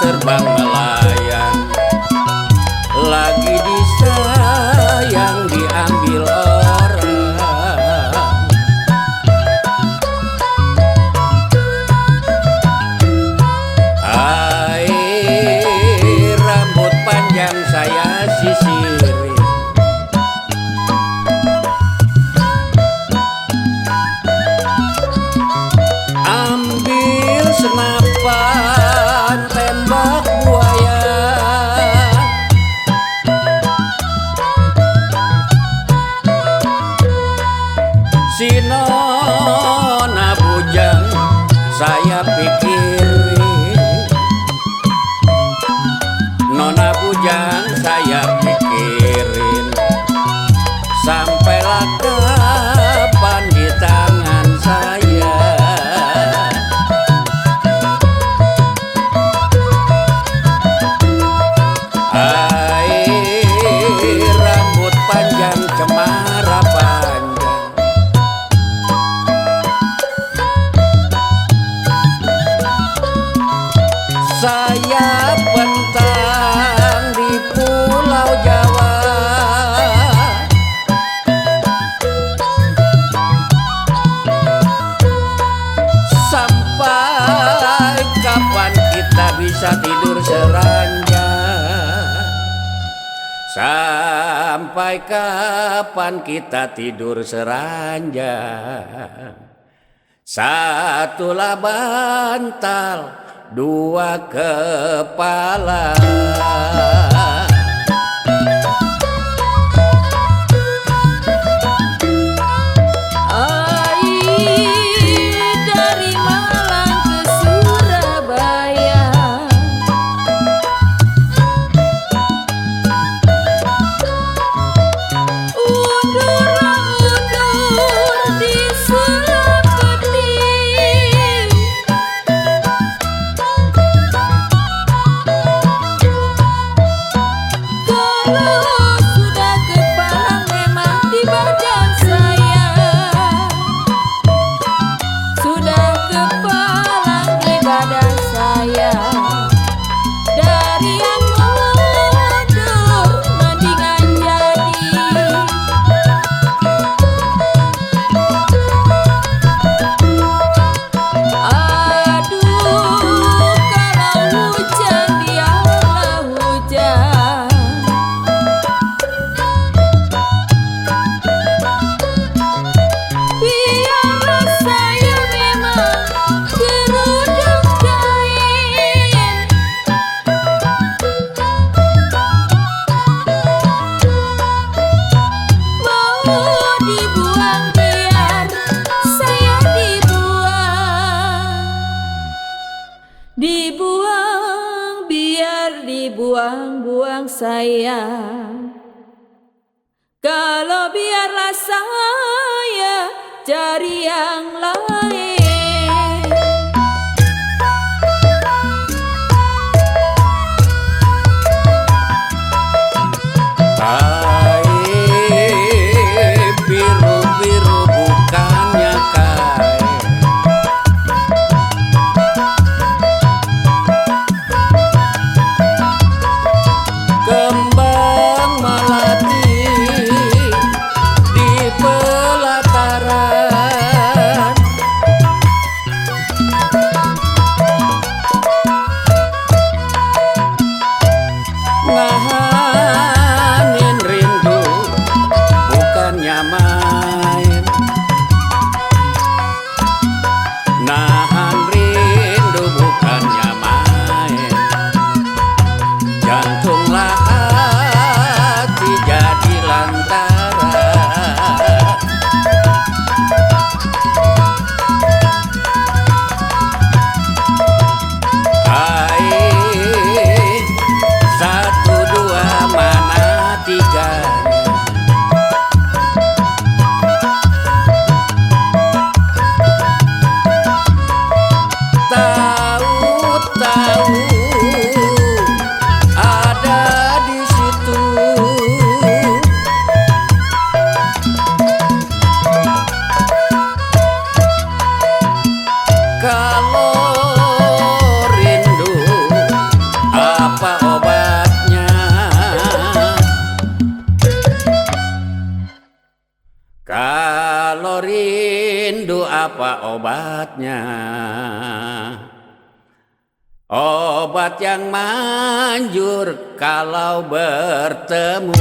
terbang melayang, lagi disayang diambil orang. Air rambut panjang saya sisirin, ambil senapan tembak buaya, si nona bujang saya pikirin, nona bujang saya pikirin, sampailah kapan di tangan saya. Air rambut panjang cemara panjang, saya bentang di Pulau Jawa, sampai kapan kita bisa tidur seranja? Sampai kapan kita tidur seranja? Satulah bantal, dua kepala. Dari Malang ke Surabaya, undur di Sulapeti, kalau sudah kepalang memang di badan saya, sudah kepalang di badan saya. Dari yang mundur mendingan jadi, aduh kalau hujan biarlah hujan, biarlah saya memang kerudung kain, mau dibuang biar saya dibuang, dibuang biar dibuang-buang saya. Kalau biarlah saya cari yang lain. Air biru-biru bukannya kain, kembang melati di pelataran, apa obatnya? Obat yang manjur kalau bertemu